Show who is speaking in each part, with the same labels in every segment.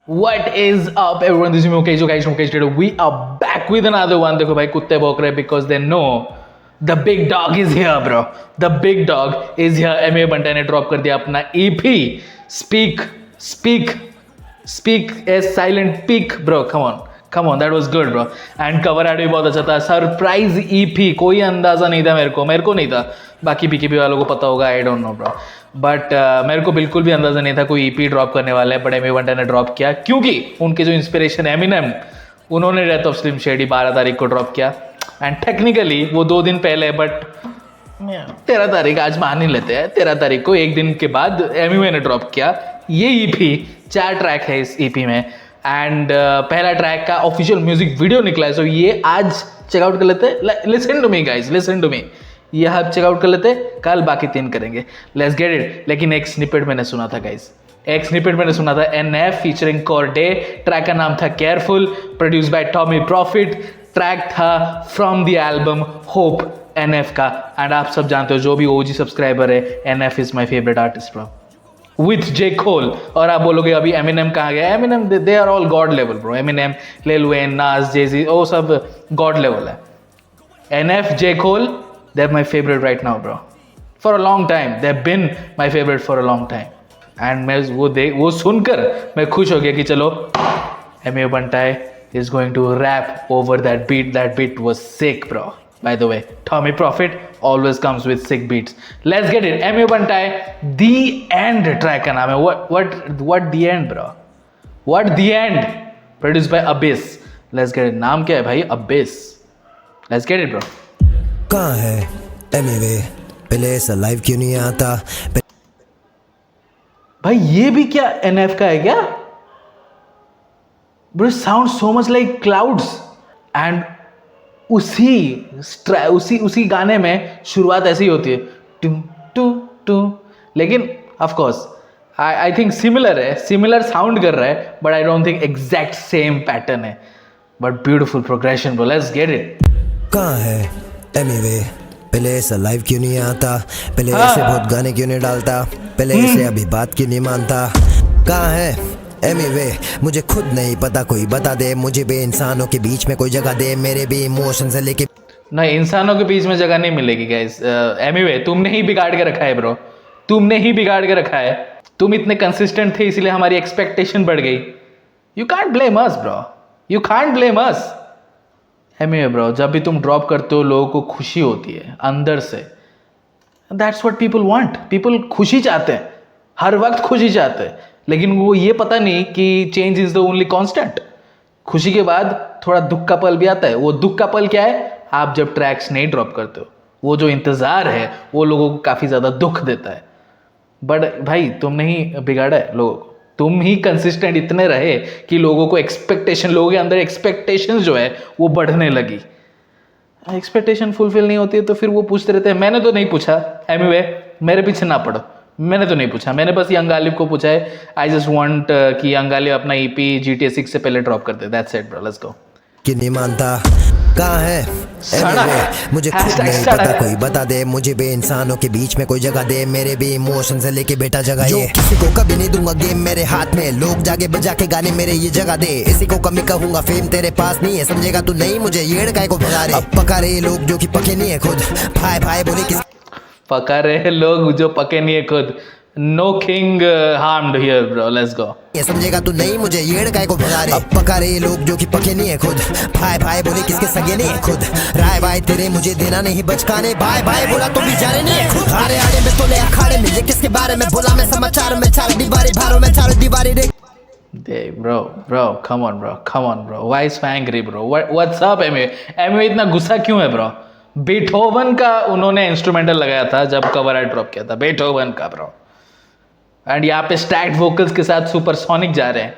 Speaker 1: What is up, everyone? This is Mukesh. So guys, Mukesh today we are back with another one. देखो भाई कुत्ते भौंक रहे because they know the big dog is here, bro. The big dog is here. MA बंटा ने drop कर दिया अपना EP. Speak as silent peak, bro. Come on, that was good, bro. And cover art भी बहुत अच्छा था. Surprise EP. कोई अंदाजा नहीं था मेरे को नहीं था. बाकी BKB वालों को पता होगा, I don't know, bro. But मेरे को बिल्कुल भी अंदाजा नहीं था कोई EP ड्रॉप करने वाला है, बट एमी बंटा ने ड्रॉप किया क्योंकि उनके जो इंस्पिरेशन एमिनेम, उन्होंने डेथ ऑफ स्लिम शेडी 12 तारीख को ड्रॉप किया. एंड टेक्निकली वो 2 दिन पहले, बट 13 तारीख आज मान ही लेते हैं. 13 तारीख को एक दिन के बाद एमी ने ड्रॉप किया ये EP. 4 ट्रैक है इस EP में एंड पहला ट्रैक का ऑफिशियल म्यूजिक वीडियो निकला है. सो ये आज चेकआउट कर लेते हैं. Listen to me guys, listen to me. ये आप चेकआउट कर लेते, कल बाकी 3 करेंगे. Let's get it. लेकिन एक स्निपेट मैंने सुना था गाइस, एक स्निपेट मैंने सुना था. NF featuring कॉर्डे. ट्रैक का नाम था careful, produce by Tommy Profit. Track था from the album Hope NF का. एंड आप सब जानते हो, जो भी OG सब्सक्राइबर है, NF is my favourite artist bro, with J Cole. और आप बोलोगे अभी एमिनेम कहाँ गया? Eminem they are all god level bro. Eminem, Lil Wayne, Nas, Jay Z, वो सब गॉड लेवल है. NF, J Cole, they're my favorite right now, bro. For a long time, they've been my favorite for a long time. And मैं वो सुनकर मैं खुश हो गया कि चलो Emiway Bantai is going to rap over that beat. That beat was sick, bro. By the way, Tommy Prophet always comes with sick beats. Let's get it. Emiway Bantai, The End track का नाम है. What The End, bro? What The End? Produced by Abyss. Let's get it. नाम क्या है भाई? Abyss. Let's get it, bro.
Speaker 2: कहाँ है एमिवे? पहले ऐसा लाइव क्यों नहीं आता?
Speaker 1: भाई ये भी क्या NF का है क्या? Bro, it sounds so much like clouds. And उसी गाने में शुरुआत ऐसी होती है, टू टू टू. लेकिन of course I think similar sound कर रहा है, but I don't think exact same pattern है. But beautiful progression bro. Let's get it.
Speaker 2: कहाँ है एमिवे? पहले ऐसा लाइव क्यों नहीं आता? पहले ऐसे बहुत गाने क्यों नहीं डालता? पहले ऐसे अभी बात क्यों नहीं मानता? कहाँ है एमिवे? मुझे खुद नहीं पता, कोई बता दे मुझे भी. इंसानों के बीच में कोई जगह दे, मेरे भी इमोशन से लेके.
Speaker 1: नहीं, इंसानों के बीच में जगह नहीं मिलेगी गाइस. एमिवे तुमने ही बिगाड़ के रखा है ब्रो, तुमने ही बिगाड़ के रखा है. तुम इतने कंसिस्टेंट थे इसलिए हमारी एक्सपेक्टेशन बढ़ गई. You can't blame us bro, you can't blame us. Emiway bro, जब भी तुम ड्रॉप करते हो लोगों को खुशी होती है अंदर से. That's what people want. People खुशी चाहते हैं, हर वक्त खुशी चाहते हैं. लेकिन वो ये पता नहीं कि change is the only constant. खुशी के बाद थोड़ा दुख का पल भी आता है. वो दुख का पल क्या है? आप जब ट्रैक्स नहीं ड्रॉप करते हो, वो जो इंतज़ार है वो लोगों को काफ़ी ज़्यादा दुख देता है. बट भाई तुमने ही बिगाड़ा है लोगों को. तुम ही कंसिस्टेंट इतने रहे कि लोगों को लोगों के अंदर एक्सपेक्टेशंस जो है वो बढ़ने लगी. एक्सपेक्टेशन फुलफिल नहीं होती है तो फिर वो पूछते रहते हैं. मैंने तो नहीं पूछा एमिवे, मेरे पीछे ना पड़ो. मैंने तो नहीं पूछा, मैंने बस यंग गालिब को पूछा है. आई जस्ट वांट कि यंग गालिब अपना EP GTA 6 से पहले ड्रॉप कर दे. That's it bro, let's go.
Speaker 2: कि नहीं मानता. कहाँ है एमिवे? मुझे खुद नहीं पता, कोई बता दे मुझे भी. इंसानों के बीच में कोई जगह दे, मेरे भी इमोशन से लेके बेटा जगह. ये किसी को कभी नहीं दूंगा गेम मेरे हाथ में. लोग जाके बजा के गाने मेरे ये जगह दे. इसी को कमी कहूंगा, फेम तेरे पास नहीं है. समझेगा तू नहीं मुझे, येड़ काय को भगा रहे. अब पका रहे लोग जो कि पके नहीं है खुद. भाई बोले किस
Speaker 1: पका रहे लोग जो पके नहीं है खुद. No king harmed here bro, let's go.
Speaker 2: ये समझेगा तू नहीं मुझे, येड़ काय को भगा रहे. अब पका रहे लोग जो कि पके नहीं है खुद. भाई बोले किसके सगे नहीं है खुद. राय भाई तेरे मुझे देना नहीं बचकाने. भाई बोला तो भी जा रहे नहीं है खुद. हारे आड़े में तोले अखाड़े में, ये किसके बारे में बोला मैं? समाचार में 4 दीवारी, भारों में 4 दीवारी रे.
Speaker 1: Bro, come on bro. Why is so angry bro? What's up Emiway इतना गुस्सा क्यों है ब्रो? बेथोवन का उन्होंने इंस्ट्रूमेंटल लगाया था जब कवर आर्ट ड्रॉप किया था, बेथोवन का ब्रो. एंड यहाँ पे स्टैक्ड वोकल्स के साथ सुपरसोनिक जा रहे हैं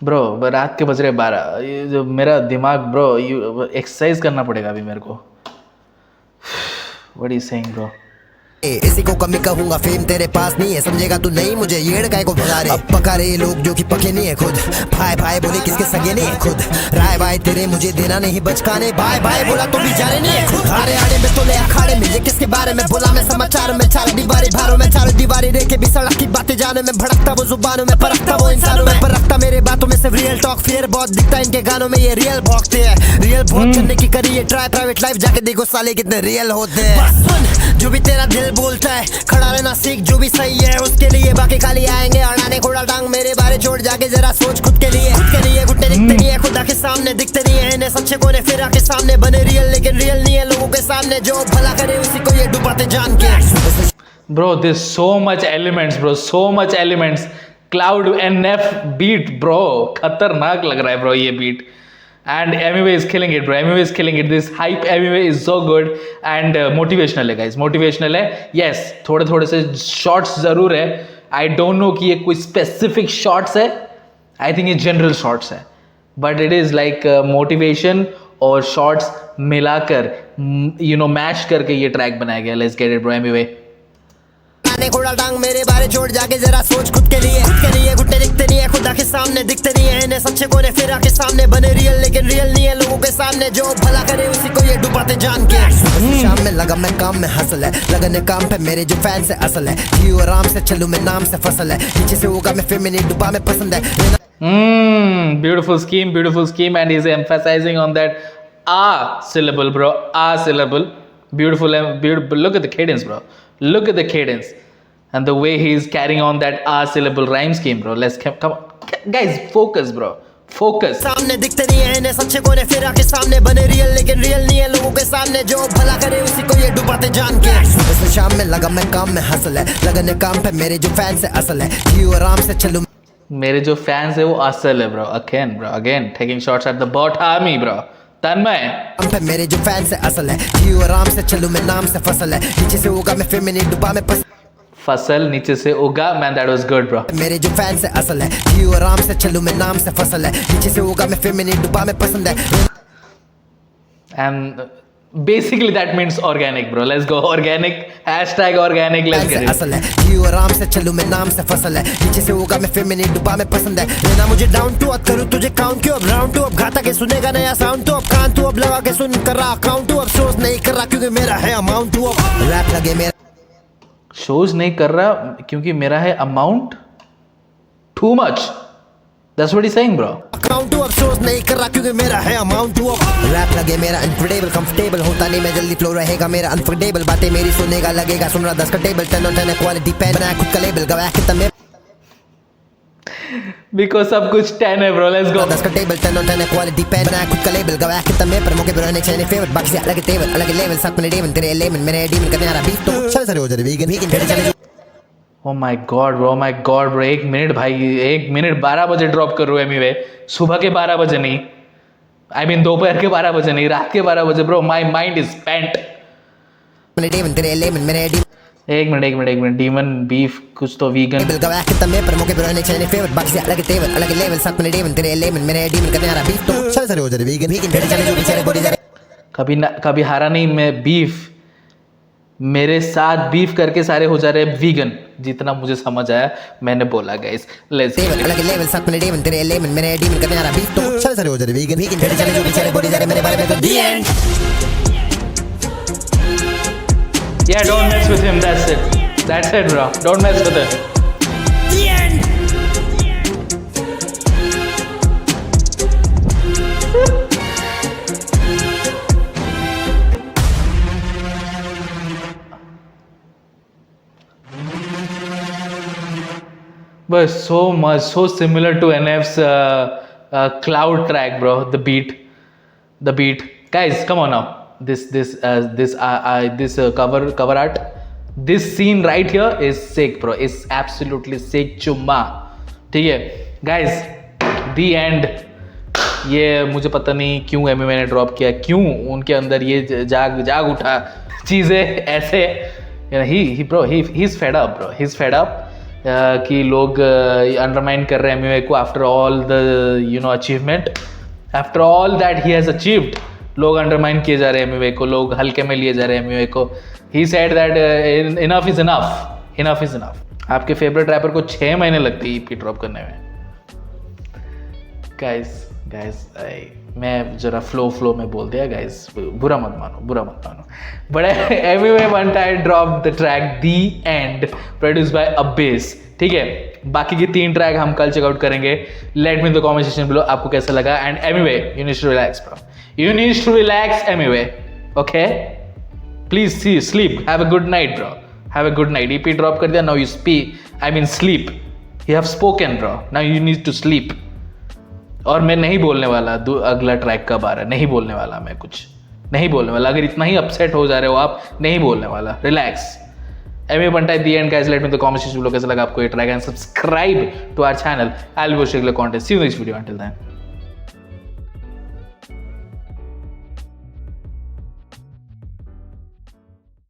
Speaker 1: ब्रो. रात के बज रहे 12. ये जो मेरा दिमाग ब्रो, एक्सरसाइज करना पड़ेगा अभी मेरे को. What is saying bro?
Speaker 2: इसी को कमी कहूंगा, फेम तेरे पास नहीं है. समझेगा तू नहीं मुझे, येड़ काय को भगा रहे. अब पका रहे लोग जो कि पके नहीं है खुद. भाई बोले किसके सगे नहीं है खुद. राय भाई तेरे मुझे देना नहीं बचकाने. भाई बोला तो भी जा रहे नहीं है खुद. हारे आड़े में तो तोले अखाड़े में, ये किसके बारे में बोला मैं समाचारों में, चार दीवारी भारों में, चारों दीवारी रेखे भी सड़क की बातें जाने में, भड़कता वो जुबानों में, परखता वो इंसानों में, परखता मेरे बातों में सिर्फ रियल टॉक, फियर बहुत दिखता इनके गानों में, ये रियल भौंकते हैं, रियल बहुत करने की करी ये ट्राई, प्राइवेट लाइफ जाके देखो साले कितने रियल होते हैं। बस सुन जो भी तेरा दिल बोलता है, खड़ा रहना सीख जो भी सही है उसके लिए, बाकी खाली आएंगे अड़ाने घोड़ा टांग, मेरे बारे छोड़ जाके जरा सोच खुद के लिए, घुटने दिखते नहीं है खुदा के सामने, दिखते नहीं है इन्हें सच्चे कोने, फिर आके सामने बने रियल, लेकिन रियल नहीं है लोगों के सामने, जो भला करे उसी को ये डुबाते जान के।
Speaker 1: Bro, there's so much elements, bro. So much elements. Cloud NF beat, bro. खतरनाक लग रहा है, bro, ये beat. And MUA is killing it, bro. MUA is killing it. This hype MUA is so good and motivational है, guys. Motivational है. Yes, थोड़े से shots जरूर है. I don't know कि ये कोई specific shots है. I think ये general shots है. But it is like motivation और shots मिलाकर, you know, match करके ये track बनाया गया. Let's get it, bro. MUA.
Speaker 2: घोड़ा टांग मेरे बारे छोड़ जाके जरा सोच खुद के लिए, घुटने दिखते नहीं है खुदा के सामने, दिखते नहीं है इन्हें सच्चे कोने, फिर आके सामने बने रियल, लेकिन रियल नहीं है लोगों के सामने, जो भला करे उसी को ये डुबाते जान के। शाम में लगा मैं काम में हसल है, लगने काम पे मेरे जो फैन से असल है, जियो आराम से चलूं मैं नाम से फसल है, नीचे से होगा मैं फिर मैंने डुबा में पसंद है।
Speaker 1: Beautiful scheme, and he's emphasizing on that syllable, bro. Syllable. Beautiful. Look at the cadence, bro. Look at the cadence. And the way he's carrying on that syllable rhyme scheme, bro. Let's come on. Guys, focus, bro. Focus.
Speaker 2: सामने दिखते नहीं है इन्हें सच्चे कोने, फिर आके सामने बने रियल, लेकिन रियल नहीं है लोगों के सामने, जो भला करे उसी को ये डुबाते जान के। इस शाम में लगा मैं काम में हसल है, लगने काम पे मेरे जो फैन से असल है, जियो आराम से चलूं
Speaker 1: मेरे जो फैंस है वो असल है, bro. Again taking shots at the bot army, bro. तन्मय
Speaker 2: पे मेरे जो फैन से असल है, जियो आराम से चलूं मैं नाम से फसल है, नीचे से होगा मैं फिर मैंने डुबा में
Speaker 1: फसल नीचे से उगा, man, that was good, bro.
Speaker 2: मेरे जो फैन से असल है, जियो आराम से चलूं मैं नाम से फसल है, नीचे से होगा मैं फिर मैंने डुबा में पसंद है।
Speaker 1: And basically that means organic, bro. Let's go organic. #organic. Let's get it.
Speaker 2: असल है, जियो आराम से चलूं मैं नाम से फसल है, नीचे से होगा मैं फिर मैंने डुबा में पसंद है, लेना मुझे डाउन टू अर्थ करूं तुझे काउंट क्यों, अब राउंड टू अब घाता के सुनेगा नया साउंड, तो अब कान तू अब लगा के सुन कर रहा अकाउंट, तू अब सोच नहीं कर रहा क्योंकि मेरा है अमाउंट, तू अब रैप लगे मेरा
Speaker 1: शोज नहीं कर रहा क्योंकि मेरा है amount too much. That's what he's saying, bro.
Speaker 2: Account तू अब सोच नहीं कर रहा क्योंकि मेरा है अमाउंट, तू अब रैप लगे मेरा अनफोर्डेबल, कंफर्टेबल होता नहीं मैं जल्दी, फ्लो रहेगा मेरा अनफोर्डेबल, बातें मेरी सुनेगा लगेगा सुन रहा 10 का टेबल, 10 on 10 क्वालिटी पेन बनाया खुद का लेबल, गवाह कितना मैं
Speaker 1: Because सब कुछ 10 है, bro. Let's go.
Speaker 2: 10 का टेबल 10 on 10 क्वालिटी पेन बनाया खुद का लेबल, गवाह कितना मैं पर मौके पर रहने चाहिए फेवरेट, बाकी से अलग टेबल अलग लेवल, साथ में डेमन तेरे एलिमेंट मेरे डीमन करने आ रहा बीफ, तो चल सर हो जा वीगन चले।
Speaker 1: Oh my god, bro. 1 minute भाई, 1 मिनट 12 बजे ड्रॉप कर रहा हूँ MUA. सुबह के 12 बजे नहीं, I mean दोपहर के 12 बजे नहीं, रात के 12 बजे, bro. My mind is spent.
Speaker 2: मेरे डेमन तेरे एलिमेंट मेरे डीमन
Speaker 1: एक मिनट डीमन बीफ कुछ तो वीगन
Speaker 2: गवाह कितना मैं पर मौके पर रहने चाहिए फेवरेट, बाकी से अलग टेबल अलग लेवल, साथ में डेमन तेरे एलिमेंट मेरे डीमन करने आ रहा बीफ, तो चल सर हो जा वीगन चले जो बेचारे बोली जा
Speaker 1: कभी हारा नहीं मैं बीफ, मेरे साथ बीफ करके सारे हो जा रहे वीगन, जितना मुझे समझ आया मैंने बोला गाइस. लेट्स
Speaker 2: अलग लेवल, साथ में डेमन तेरे एलिमेंट मेरे डीमन करने आ रहा बीफ, तो चल सर हो जा वीगन चले जो बेचारे बोली जा रहे मेरे बारे में, तो दी and.
Speaker 1: Yeah, don't mess with him. That's it, bro. Don't mess with him.
Speaker 2: The end.
Speaker 1: But so similar to NF's Cloud track, bro. The beat. Guys, come on now. This cover art, this scene right here is sick, bro. It's absolutely sick. चुम्मा, ठीक है guys. The end. ये मुझे पता नहीं क्यों MUA ने drop किया, क्यों उनके अंदर ये जाग उठा चीज़ें ऐसे. He's fed up, bro. He's fed up कि लोग अंडरमाइन कर रहे हैं MUA को after all the achievement, after all that he has achieved. लोग अंडरमाइन किए जा रहे हैं MUA को, लोग हल्के में लिए जा रहे हैं MUA को. He said that enough is enough. आपके फेवरेट रैपर को 6 महीने लगते हैं EP ड्रॉप करने में. गाइस मैं जरा फ्लो में बोल दिया गाइस, बुरा मत मानो but anyway Bantai drop the track दी एंड प्रोड्यूस बाय अब्बेस, ठीक है। बाकी की 3 ट्रैक हम कल चेकआउट करेंगे। Let me in the comment section below आपको कैसा लगा। And anyway you need to relax bro, you need to relax anyway, okay. Please see sleep, have a good night bro, have a good night. EP drop कर दिया, now you sleep, you have spoken bro, now you need to sleep. और मैं नहीं बोलने वाला अगला track कब आ रहा है, नहीं बोलने वाला, मैं कुछ नहीं बोलने वाला। अगर इतना ही अपसेट हो जा रहे हो आप, नहीं बोलने वाला, रिलैक्स। एमी बंटा दी and guys, let me in the comment section below कैसा लगा आपको ये track and subscribe to our channel. I will post regular content. See you next video, until then.